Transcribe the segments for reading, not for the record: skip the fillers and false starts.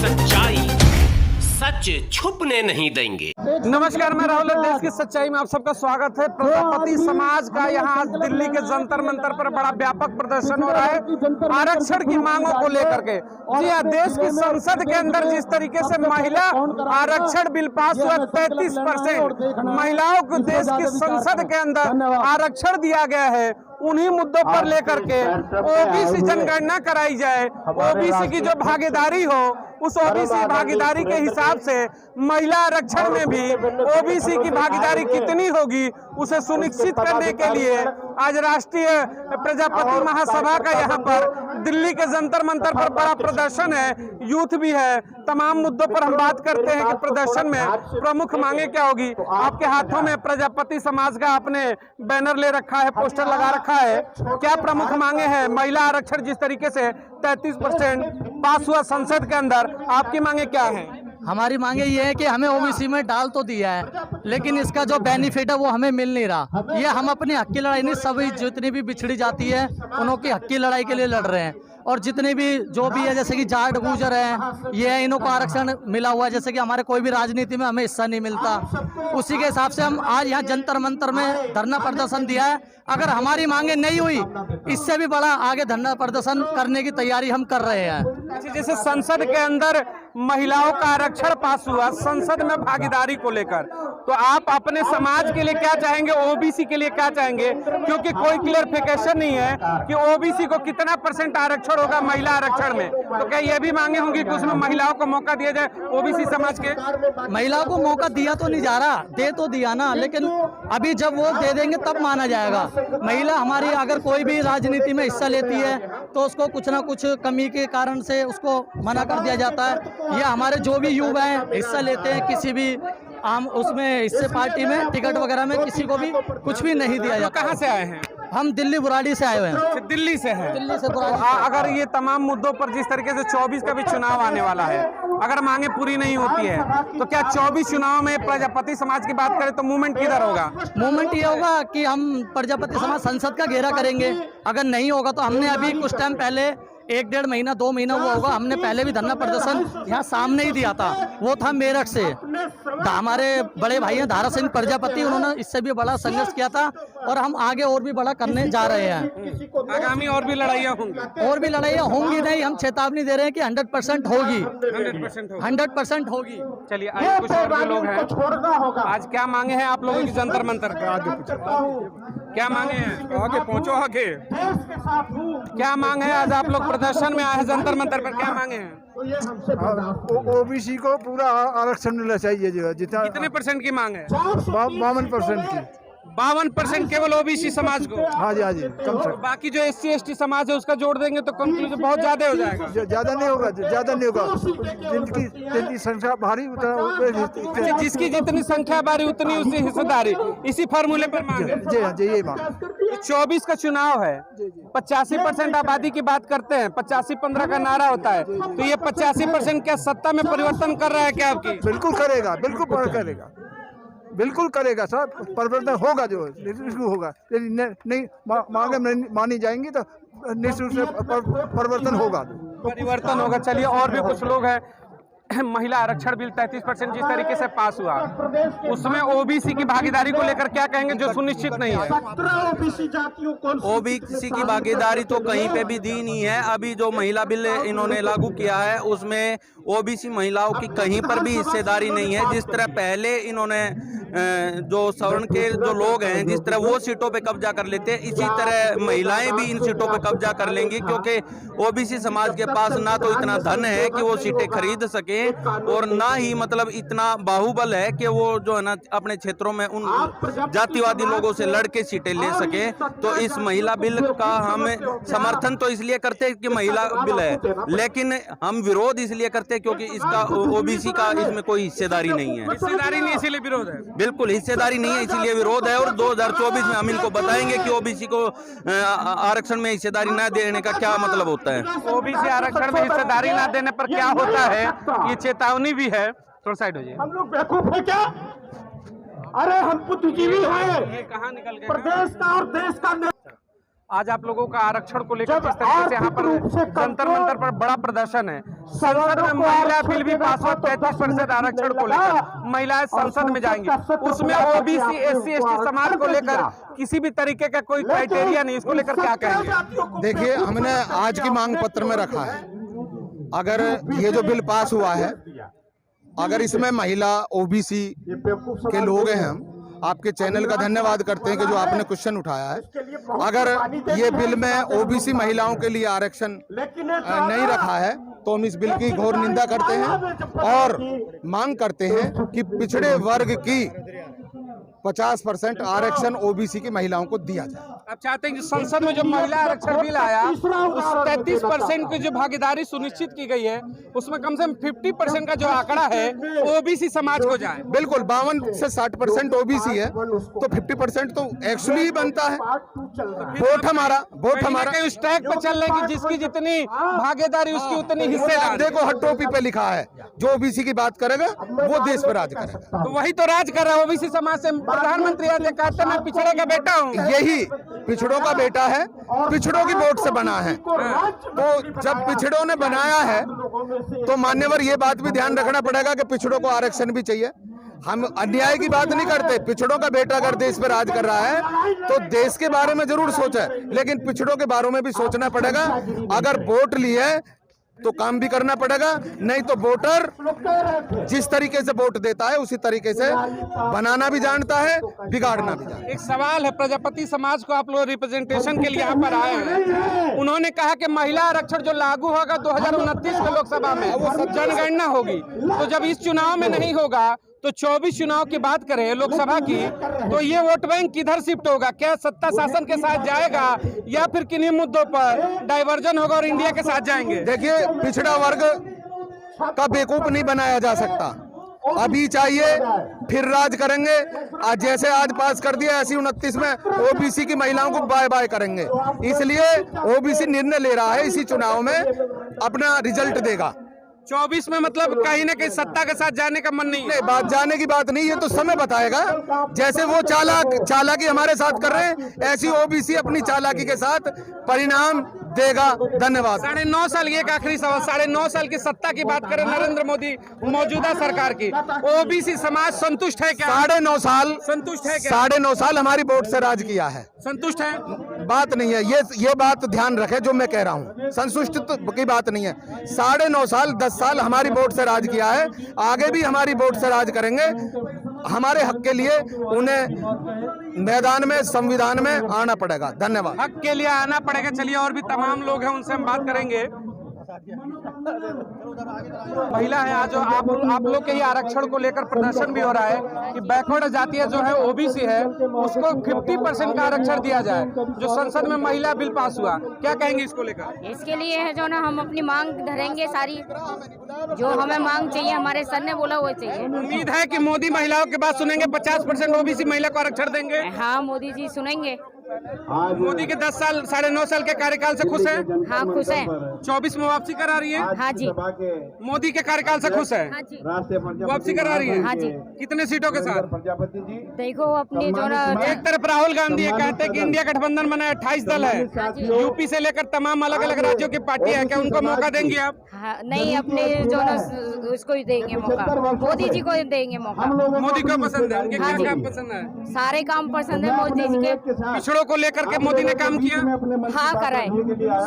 सच्चाई सच छुपने नहीं देंगे। नमस्कार, मैं राहुल। देश की सच्चाई में आप सबका स्वागत है। प्रजापति समाज का यहाँ आज दिल्ली के जंतर मंतर पर बड़ा व्यापक प्रदर्शन हो रहा है आरक्षण की मांगों को लेकर के। जी हाँ, देश की संसद के अंदर जिस तरीके से महिला आरक्षण बिल पास हुआ, 33% महिलाओं को देश की संसद के अंदर आरक्षण दिया गया है। उन्हीं मुद्दों पर लेकर के ओबीसी जनगणना कराई जाए, ओबीसी की जो भागीदारी हो उस ओबीसी भागीदारी के हिसाब से महिला आरक्षण में भी ओबीसी की भागीदारी कितनी होगी उसे सुनिश्चित करने के लिए आज राष्ट्रीय प्रजापति महासभा का यहाँ पर दिल्ली के जंतर मंतर पर बड़ा प्रदर्शन है। यूथ भी है। तमाम मुद्दों पर हम बात करते हैं कि प्रदर्शन में प्रमुख मांगे क्या होगी। आपके हाथों में प्रजापति समाज का आपने बैनर ले रखा है, पोस्टर लगा रखा है। क्या प्रमुख मांगे हैं? महिला आरक्षण जिस तरीके से 33% पास हुआ संसद के अंदर, आपकी मांगे क्या है? हमारी मांगे ये है कि हमें ओबीसी में डाल तो दिया है, लेकिन इसका जो बेनिफिट है वो हमें मिल नहीं रहा। ये हम अपने हक की लड़ाई नहीं, सभी जितनी भी पिछड़ी जाती है उनकी हक की लड़ाई के लिए लड़ रहे हैं। और जितने भी जो भी है, जैसे कि जाट गुर्जर हैं, ये है, इनको आरक्षण मिला हुआ है। जैसे कि हमारे कोई भी राजनीति में हमें हिस्सा नहीं मिलता, उसी के हिसाब से हम आज यहाँ जंतर मंतर में धरना प्रदर्शन दिया है। अगर हमारी मांगे नहीं हुई, इससे भी बड़ा आगे धरना प्रदर्शन करने की तैयारी हम कर रहे हैं। जैसे संसद के अंदर महिलाओं का आरक्षण पास हुआ, संसद में भागीदारी को लेकर, तो आप अपने समाज के लिए क्या चाहेंगे, ओबीसी के लिए क्या चाहेंगे? क्योंकि कोई क्लियरिफिकेशन नहीं है कि ओबीसी को कितना % आरक्षण होगा महिला आरक्षण में। तो क्या ये भी मांगे होंगी कि उसमें महिलाओं को मौका दिया जाए? ओबीसी समाज के महिलाओं को मौका दिया तो नहीं जा रहा, दे तो दिया ना, लेकिन अभी जब वो दे देंगे तब माना जाएगा। महिला हमारी अगर कोई भी राजनीति में हिस्सा लेती है तो उसको कुछ ना कुछ कमी के कारण से उसको मना कर दिया जाता है। या हमारे जो भी युवा हैं हिस्सा लेते हैं किसी भी आम उसमें हिस्से पार्टी में टिकट वगैरह में, किसी को भी कुछ भी नहीं दिया जाता। कहाँ से आए हैं? हम दिल्ली बुराड़ी से आए हुए हैं। दिल्ली से हैं? दिल्ली से बुराड़ी। अगर ये तमाम मुद्दों पर जिस तरीके से 24 का भी चुनाव आने वाला है, अगर मांगे पूरी नहीं होती है तो क्या 24 चुनाव में प्रजापति समाज की बात करें तो मूवमेंट किधर होगा? मूवमेंट ये होगा कि हम प्रजापति समाज संसद का घेरा करेंगे। अगर नहीं होगा तो हमने अभी कुछ टाइम पहले 1-1.5 महीना 2 महीना हुआ होगा, हमने पहले भी धरना प्रदर्शन यहाँ सामने ही दिया था। वो था मेरठ से, हमारे बड़े भाई हैं धारा सिंह प्रजापति, उन्होंने इससे भी बड़ा संघर्ष किया था और हम आगे और भी बड़ा करने जा रहे हैं। आगामी और भी लड़ाइयाँ होंगी? और भी लड़ाइयाँ होंगी नहीं, हम चेतावनी दे रहे हैं कि 100% होगी, 100% होगी। चलिए, आज कुछ और भी लोग हैं। आज क्या मांगे हैं आप लोगों की जंतर मंतर? क्या मांगे हैं? आगे पहुँचो, आगे। क्या मांग है? आज आप लोग प्रदर्शन में आए हैं जंतर मंतर पर, क्या मांगे हैं? ओबीसी को पूरा आरक्षण मिलना चाहिए। जो है जितना कितने % की मांग है? 52% की। 52% केवल ओबीसी समाज को? हाँ जी, हाँ जी, कम से कम। बाकी जो SC ST समाज है उसका जोड़ देंगे तो कंक्लूजन बहुत ज्यादा हो जाएगा। ज्यादा नहीं होगा, ज्यादा नहीं होगा। जिनकी संख्या भारी उतना, जिसकी जितनी संख्या भारी उतनी उसकी हिस्सेदारी, इसी फार्मूले पर मांग है। जी हाँ जी, यही बात। 24 का चुनाव है, 85% आबादी की बात करते हैं, 85-15 का नारा होता है, तो ये 85% क्या सत्ता में परिवर्तन कर रहा है क्या आपकी? बिल्कुल करेगा, बिल्कुल करेगा, बिल्कुल करेगा सर। परिवर्तन होगा, जो होगा। यदि नहीं मांगे मानी जाएंगी तो निश्चित रूप से परिवर्तन होगा। चलिए, और भी कुछ लोग हैं। महिला आरक्षण बिल 33% जिस तरीके से पास हुआ, उसमें ओबीसी की भागीदारी को लेकर क्या कहेंगे जो सुनिश्चित नहीं है? ओबीसी की भागीदारी तो कहीं पे भी दी नहीं है। अभी जो महिला बिल इन्होंने लागू किया है उसमें ओबीसी महिलाओं की कहीं पर भी हिस्सेदारी नहीं है। जिस तरह पहले इन्होंने जो सवर्ण के जो लोग हैं, जिस तरह वो सीटों पे कब्जा कर लेते हैं, इसी तरह महिलाएं भी इन सीटों पे कब्जा कर लेंगी, क्योंकि ओबीसी समाज के पास ना तो इतना धन है कि वो सीटें खरीद सके और ना ही मतलब इतना बाहुबल है कि वो जो है ना अपने क्षेत्रों में उन जातिवादी लोगों से लड़के सीटें ले सके। तो इस महिला बिल का हम समर्थन तो इसलिए करते हैं कि महिला बिल है, लेकिन हम विरोध इसलिए करते हैं क्योंकि इसका ओबीसी का इसमें कोई हिस्सेदारी नहीं है। हिस्सेदारी नहीं, इसीलिए विरोध है। बिल्कुल हिस्सेदारी नहीं है, इसीलिए विरोध है। और 2024 में हम इनको बताएंगे कि ओबीसी को आरक्षण में हिस्सेदारी न देने का क्या मतलब होता है। ओबीसी आरक्षण में हिस्सेदारी न देने पर क्या होता है, ये चेतावनी भी है। थोड़ा साइड हो जाइए। हम लोग बेवकूफ है क्या? अरे हम बुद्धिजीवी हैं। कहाँ निकल गए? प्रदेश का और देश का आज आप लोगों का आरक्षण को लेकर जिस तरीके से यहाँ पर जंतर मंतर पर बड़ा प्रदर्शन है, संसद में महिला बिल भी पास हुआ 33% आरक्षण को लेकर महिलाएं संसद में जाएंगी, उसमें ओबीसी एससी एसटी समाज को लेकर किसी भी तरीके का कोई क्राइटेरिया नहीं, इसको लेकर क्या कहेंगे? देखिए, हमने आज की मांग पत्र में रखा है, अगर ये जो बिल पास हुआ है, अगर इसमें महिला ओबीसी के लोग हैं, हम आपके चैनल का धन्यवाद करते हैं कि जो आपने क्वेश्चन उठाया है। अगर ये बिल में ओबीसी महिलाओं के लिए आरक्षण नहीं रखा है तो हम इस बिल की घोर निंदा करते हैं और मांग करते हैं कि पिछड़े वर्ग की 50% आरक्षण ओबीसी की महिलाओं को दिया जाए। आप चाहते हैं कि संसद में जो महिला आरक्षण बिल आया उस 33% की जो भागीदारी सुनिश्चित की गई है, उसमें कम से कम 50% का जो आंकड़ा है ओबीसी समाज को जाए। बिल्कुल, 52 से 60% ओबीसी है तो 50% तो एक्चुअली ही बनता है। वोट हमारा उस ट्रैक पर चल रहे कि जिसकी जितनी भागीदारी उसकी उतनी हिस्सेदारी। देखो, हर टोपी पे लिखा है जो ओबीसी की बात करेगा वो देश पर राज करेगा। तो वही तो राज कर रहा है ओबीसी समाज से। प्रधानमंत्री आज कहते मैं पिछड़े का बेटा हूँ। यही पिछड़ों का बेटा है, पिछड़ों की वोट से बना है। तो जब पिछड़ों ने बनाया है तो मान्यवर ये बात भी ध्यान रखना पड़ेगा कि पिछड़ों को आरक्षण भी चाहिए। हम अन्याय की बात नहीं करते, पिछड़ों का बेटा अगर देश पर राज कर रहा है तो देश के बारे में जरूर सोचे, लेकिन पिछड़ों के बारे में भी सोचना पड़ेगा। अगर वोट लिए तो काम भी करना पड़ेगा, नहीं तो वोटर जिस तरीके से वोट देता है उसी तरीके से बनाना भी जानता है, बिगाड़ना भी जानता है। एक सवाल है, प्रजापति समाज को आप लोग रिप्रेजेंटेशन के लिए यहाँ पर आए हैं, उन्होंने कहा कि महिला आरक्षण जो लागू होगा 2029 के लोकसभा में जनगणना होगी, तो जब इस चुनाव में नहीं होगा तो 24 चुनाव की बात करें लोकसभा की, तो ये वोट बैंक किधर शिफ्ट होगा? क्या सत्ता शासन के साथ जाएगा या फिर किन्हीं मुद्दों पर डाइवर्जन होगा और इंडिया के साथ जाएंगे? देखिए, पिछड़ा वर्ग का बेवकूफ नहीं बनाया जा सकता। अभी चाहिए फिर राज करेंगे। आज जैसे आज पास कर दिया ऐसी 29 में ओबीसी की महिलाओं को बाय बाय करेंगे। इसलिए ओबीसी निर्णय ले रहा है, इसी चुनाव में अपना रिजल्ट देगा। 24 में मतलब कहीं ना कहीं सत्ता के साथ जाने का मन नहीं है। बात जाने की बात नहीं है, तो समय बताएगा। जैसे वो चालाकी हमारे साथ कर रहे हैं, ऐसी ओबीसी अपनी चालाकी के साथ परिणाम देगा। धन्यवाद। 9.5 साल, ये एक आखिरी सवाल, 9.5 साल की सत्ता की बात करें नरेंद्र मोदी मौजूदा सरकार की, ओबीसी समाज संतुष्ट है क्या? 9.5 साल संतुष्ट है क्या? 9.5 साल हमारी वोट से राज किया है। संतुष्ट है? बात नहीं है ये बात ध्यान रखे जो मैं कह रहा हूँ, संतुष्ट की बात नहीं है। 9.5 साल 10 साल हमारी वोट से राज किया है, आगे भी हमारी वोट से राज करेंगे। हमारे हक के लिए उन्हें मैदान में, संविधान में आना पड़ेगा। धन्यवाद। हक के लिए आना पड़ेगा। चलिए, और भी तमाम लोग हैं, उनसे हम बात करेंगे। महिला है, आज आप लोग के ही आरक्षण को लेकर प्रदर्शन भी हो रहा है कि बैकवर्ड जातीय जो है ओबीसी है उसको 50% का आरक्षण दिया जाए, जो संसद में महिला बिल पास हुआ। क्या कहेंगे इसको लेकर? इसके लिए है जो ना हम अपनी मांग धरेंगे, सारी जो हमें मांग चाहिए, हमारे सर ने बोला वो चाहिए। उम्मीद है कि मोदी महिलाओं की बात सुनेंगे, 50% ओबीसी महिला को आरक्षण देंगे। हाँ, मोदी जी सुनेंगे। मोदी के 10 साल 9.5 साल के कार्यकाल से खुश है? हाँ, खुश है। 24 में वापसी करा रही है? हाँ जी। मोदी के कार्यकाल से खुश है? हाँ जी। वापसी करा रही है? हाँ जी। कितने सीटों के साथ? देखो अपनी जो ना, एक तरफ राहुल गांधी कहते हैं कि इंडिया गठबंधन बना 28 दल है, यूपी से लेकर तमाम अलग अलग राज्यों की पार्टी है, क्या उनको मौका देंगे आप? हाँ, नहीं, अपने जो ना उसको ही देंगे मौका, मोदी जी को देंगे मौका। मोदी को पसंद है? उनके हाँ क्या जी। काम पसंद है? सारे काम पसंद है मोदी जी के। पिछड़ों को लेकर के मोदी ने काम किया? हाँ, कराए,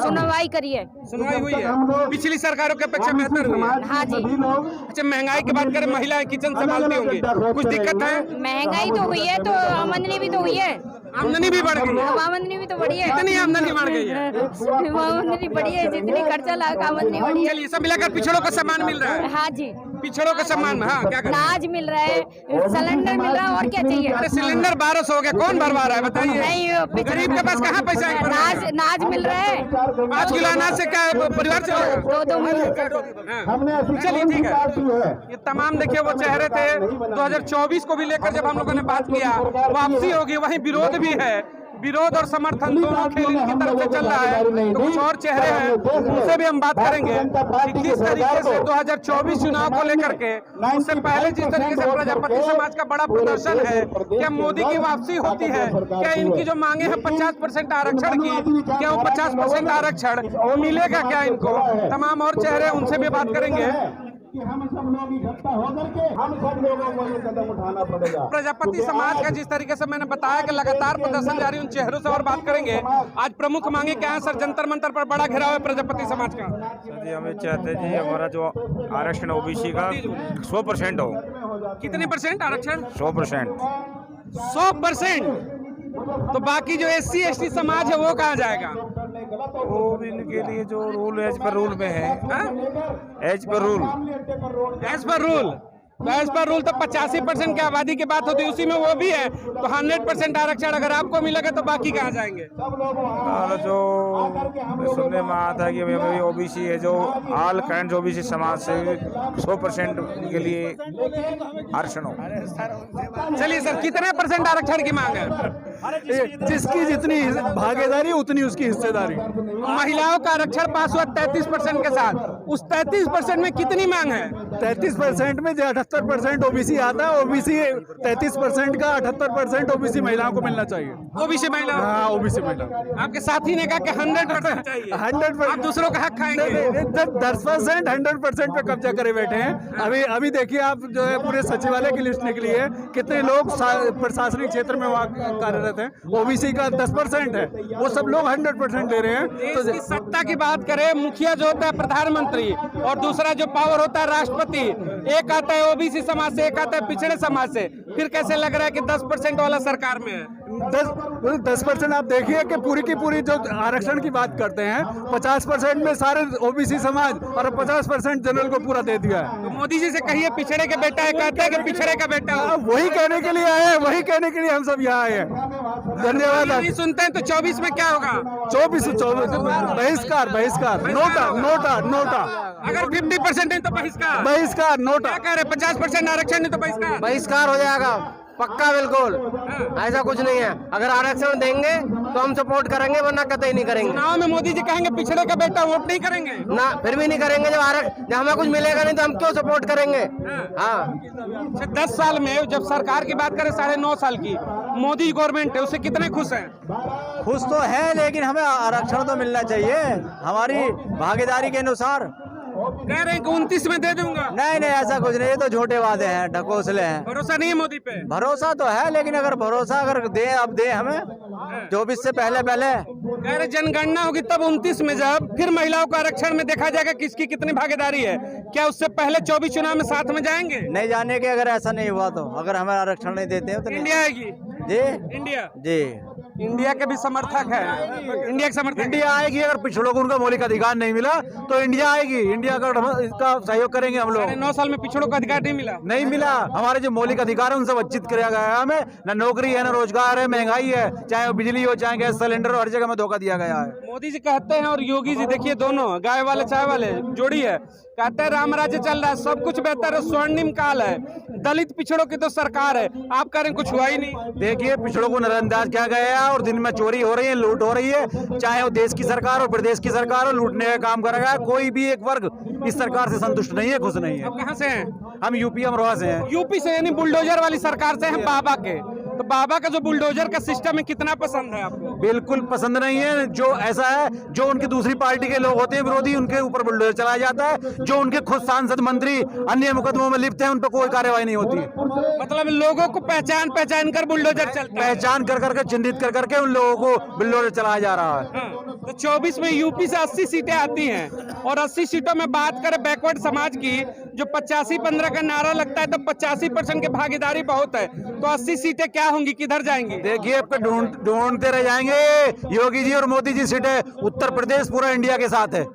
सुनवाई करिए। सुनवाई हुई है? पिछली सरकारों की अपेक्षा बेहतर हुई है? हाँ जी। अच्छा, महंगाई की बात करें, महिलाएं किचन संभालती होंगी, कुछ दिक्कत है? महंगाई तो हुई है, तो आमदनी भी तो हुई है। आमदनी भी बढ़ गई है? आमदनी भी तो बढ़ी है। कितनी आमदनी बढ़ गई है? आमदनी बढ़ी है, जितनी खर्चा लगा आमदनी बढ़ी है। चलिए, सब मिलाकर पिछड़ों को सम्मान मिल रहा है? हाँ जी। पिछड़ों को सम्मान, हाँ, क्या करें? अनाज मिल रहा है, सिलेंडर मिल रहा है, और क्या चाहिए? अरे सिलेंडर 1200 हो गया, कौन भरवा रहा है बताइए? नहीं, गरीब के पास कहाँ पैसा है? अनाज मिल रहा है। 5 किलो अनाज से क्या परिवार चलेगा? 2 महीने। हाँ। चलिए, ठीक है। ये तमाम देखिए वो चेहरे थे। 2024 को भी लेकर जब हम लोगों ने बात किया, वापसी होगी, वहीं विरोध भी है। विरोध और समर्थन दोनों खेल इनकी तरफ से चल रहा है। तो कुछ और चेहरे हैं, उनसे भी हम बात करेंगे कि किस तरीके से 2024 चुनाव को लेकर के, उससे पहले जिस तरीके से प्रजापति समाज का बड़ा प्रदर्शन है, क्या मोदी की वापसी होती है, क्या इनकी जो मांगे हैं 50% आरक्षण की, क्या वो 50% आरक्षण मिलेगा क्या इनको, तमाम और चेहरे, उनसे भी बात करेंगे। हम सब लोग इकट्ठा होकर के हम सब लोगों को ये कदम उठाना पड़ेगा। प्रजापति समाज का जिस तरीके से मैंने बताया कि लगातार प्रदर्शन जारी, उन चेहरों से और बात करेंगे। आज प्रमुख मांगे क्या है सर? जंतर मंतर पर बड़ा घेराव है प्रजापति समाज का। जी हमें चाहते हैं जी हमारा जो आरक्षण ओबीसी का 100% हो। कितने परसेंट आरक्षण? 100%। 100%। तो बाकी जो SC ST समाज है वो कहाँ जाएगा? वो भी इनके लिए जो रूल एज पर रूल में है, as per rule, as per rule, तो एज पर रूल तो 85% की आबादी की बात होती है, उसी में वो भी है। तो 100% आरक्षण अगर आपको मिलेगा तो बाकी कहाँ जाएंगे? और जो सुनने में आता है कि ओबीसी है, जो ऑल काइंड ओबीसी समाज से 100% के लिए आरक्षण हो। चलिए सर, कितने % आरक्षण की मांग है? जिसकी जितनी भागीदारी उतनी उसकी हिस्सेदारी। महिलाओं का आरक्षण पास हुआ 33% के साथ, उस 33% में कितनी मांग है? 33% में जो 78% ओबीसी आता है, ओबीसी 33% का 78% ओबीसी महिलाओं को मिलना चाहिए। ओबीसी महिला? हाँ, ओबीसी महिला। आपके साथी ने कहा कि 100% चाहिए। 100%। आप दूसरों का हक खाएंगे? 10% 100% पे कब्जा करे बैठे हैं। अभी देखिए आप, जो है पूरे सचिवालय की लिस्ट निकली है, कितने लोग प्रशासनिक क्षेत्र में वहाँ कार्यरत हैं। ओबीसी का 10% है, वो सब लोग 100% दे रहे हैं। तो इसकी सत्ता की बात करें, मुखिया जो होता है प्रधानमंत्री, और दूसरा जो पावर होता है राष्ट्रपति, एक आता है ओबीसी समाज से, एक आता है पिछड़े समाज से, फिर कैसे लग रहा है कि 10% वाला सरकार में है? 10% आप देखिए कि पूरी की पूरी जो आरक्षण की बात करते हैं, 50% में सारे ओबीसी समाज और 50% जनरल को पूरा दे दिया है। तो मोदी जी से कहिए पिछड़े के बेटा है, कहते हैं कि पिछड़े का बेटा हो। वही कहने के लिए आए हैं, वही कहने के लिए हम सब यहाँ आए हैं। धन्यवाद। नहीं सुनते हैं तो 24 में क्या होगा? 24 बहिष्कार, नोटा। अगर 50% नहीं तो बहिष्कार, नोटा। क्या कह रहे? 50% आरक्षण नहीं तो बहिष्कार? बहिष्कार हो जाएगा पक्का, बिल्कुल। ऐसा कुछ नहीं है, अगर आरक्षण देंगे तो हम सपोर्ट करेंगे, वरना कतई नहीं करेंगे। चुनाव में मोदी जी कहेंगे पिछड़े का बेटा, वोट नहीं करेंगे ना, फिर भी नहीं करेंगे। जब हमें कुछ मिलेगा नहीं तो हम क्यों सपोर्ट करेंगे? हाँ। 10 साल में जब सरकार की बात करें, 9.5 साल की मोदी गवर्नमेंट है, उससे कितने खुश हैं? खुश तो है, लेकिन हमें आरक्षण तो मिलना चाहिए हमारी भागीदारी के अनुसार। कह रहे हैं कि 29 में दे दूंगा। नहीं, ऐसा कुछ नहीं, ये तो झूठे वादे हैं, ढकोसले हैं। भरोसा नहीं है मोदी पे? भरोसा तो है, लेकिन अगर भरोसा दे, अब दे हमें 24 से पहले। कह रहे जनगणना होगी तब 29 में, जब फिर महिलाओं का आरक्षण में देखा जाएगा किसकी कितनी भागीदारी है। क्या उससे पहले 24 चुनाव में साथ में जाएंगे? नहीं जाने के, अगर ऐसा नहीं हुआ तो, अगर हमें आरक्षण नहीं देते हैं तो इंडिया आएगी जी। इंडिया जी, इंडिया के भी समर्थक है। इंडिया के समर्थक, इंडिया आएगी। अगर पिछड़ों को उनका मौलिक अधिकार नहीं मिला तो इंडिया आएगी। इंडिया का इसका सहयोग करेंगे हम लोग। 9 साल में पिछड़ों का अधिकार नहीं मिला। हमारे जो मौलिक अधिकार है उनसे वंचित किया गया है। हमें न नौकरी है, न रोजगार है, महंगाई है, चाहे वो बिजली हो, चाहे गैस सिलेंडर, हर जगह में धोखा दिया गया है। मोदी जी कहते हैं और योगी जी, देखिए दोनों गाय वाले चाय वाले जोड़ी है, कहते हैं राम राज्य चल रहा है, सब कुछ बेहतर है, स्वर्णिम काल है, दलित पिछड़ों की तो सरकार है। आप कह रहे हैं कुछ हुआ ही नहीं। देखिए, पिछड़ों को नजरअंदाज किया गया है और दिन में चोरी हो रही है, लूट हो रही है, चाहे वो देश की सरकार हो, प्रदेश की सरकार हो, लूटने का काम कर रहा है। कोई भी एक वर्ग इस सरकार से संतुष्ट नहीं है, खुश नहीं है। आप कहाँ से हैं? हम यूपी अमरोहा से हैं। यूपी से, यानी बुलडोजर वाली सरकार से हैं बाबा के। तो बाबा का जो बुलडोजर का सिस्टम है, कितना पसंद है आपको? बिल्कुल पसंद नहीं है। जो ऐसा है, जो उनकी दूसरी पार्टी के लोग होते हैं विरोधी, उनके ऊपर बुलडोजर चलाया जाता है। जो उनके खुद सांसद, मंत्री अन्य मुकदमों में लिप्त हैं, उन पर कोई कार्रवाई नहीं होती है। मतलब लोगों को पहचान कर बुलडोजर चलता है। पहचान कर चिन्हित कर उन लोगों को बुलडोजर चलाया जा रहा है। तो 24 में यूपी से 80 सीटें आती हैं, और 80 सीटों में बात करें बैकवर्ड समाज की, जो 85-15 का नारा लगता है, तो 85% की भागीदारी बहुत है। तो 80 सीटें क्या होंगी, किधर जाएंगी? देखिए, आपको ढूंढते रह जाएंगे। योगी जी और मोदी जी सीटें, उत्तर प्रदेश पूरा इंडिया के साथ है।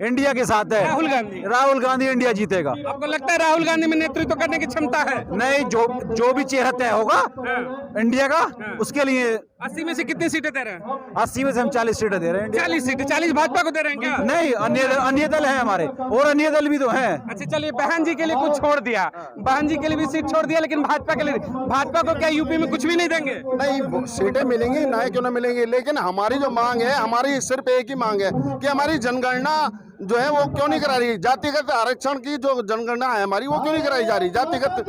इंडिया के साथ है। राहुल गांधी इंडिया जीतेगा। आपको लगता है राहुल गांधी में नेतृत्व करने की क्षमता है? नहीं, जो भी चेहरा तय होगा इंडिया का, उसके लिए 80 में से कितनी सीटें दे रहे हैं? 80 में से हम 40 सीटें दे रहे हैं। 40 सीटें, 40 भाजपा को दे रहे हैं क्या? नहीं, अन्य दल हैं हमारे, और अन्य दल भी तो हैं। अच्छा चलिए, बहन जी के लिए कुछ छोड़ दिया, बहन जी के लिए भी सीट छोड़ दिया, लेकिन भाजपा के लिए, भाजपा को क्या यूपी में कुछ भी नहीं देंगे? नहीं, सीटें मिलेंगी ना, क्यों ना मिलेंगी, लेकिन हमारी जो मांग है, हमारी सिर्फ एक ही मांग है कि हमारी जनगणना जो है वो क्यों नहीं करा रही। जातिगत आरक्षण की जो जनगणना है हमारी, वो क्यों नहीं कराई जा रही। जातिगत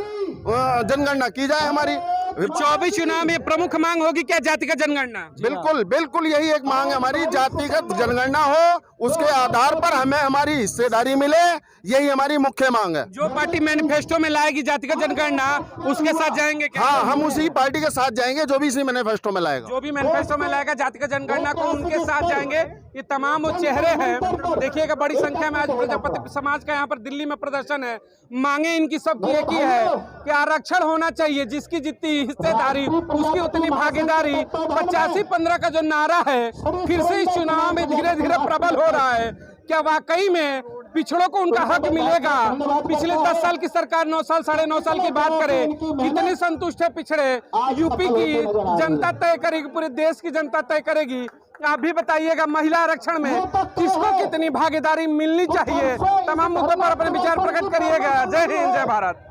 जनगणना की जाए हमारी। 24 चुनाव में प्रमुख मांग होगी क्या जातिगत जनगणना? बिल्कुल बिल्कुल, यही एक मांग है हमारी, जातिगत जनगणना हो, उसके आधार पर हमें हमारी हिस्सेदारी मिले, यही हमारी मुख्य मांग है। जो पार्टी मैनिफेस्टो में लाएगी जातिगत जनगणना, उसके साथ जाएंगे क्या? हाँ, हम उसी पार्टी के साथ जाएंगे जो भी इसी मैनिफेस्टो में लाएगा। जो भी मैनिफेस्टो में लाएगा जातिगत जनगणना को, उनके साथ जाएंगे। ये तमाम वो चेहरे हैं, देखिएगा बड़ी संख्या में आज प्रजापति समाज का यहाँ पर दिल्ली में प्रदर्शन है। मांगे इनकी सब एक ही है कि आरक्षण होना चाहिए, जिसकी जितनी हिस्सेदारी उसकी उतनी भागीदारी। 85-15 का जो नारा है फिर से इस चुनाव में धीरे धीरे प्रबल हो रहा है। क्या वाकई में पिछड़ों को उनका हक मिलेगा? पिछले 10 साल की सरकार 9 साल 9.5 साल की बात करे, कितने संतुष्ट है पिछड़े? यूपी की जनता तय करेगी, पूरे देश की जनता तय करेगी। आप भी बताइएगा, महिला आरक्षण में किसको कितनी भागीदारी मिलनी चाहिए? तमाम मुद्दों पर अपने विचार प्रकट करिएगा। जय हिंद, जय भारत।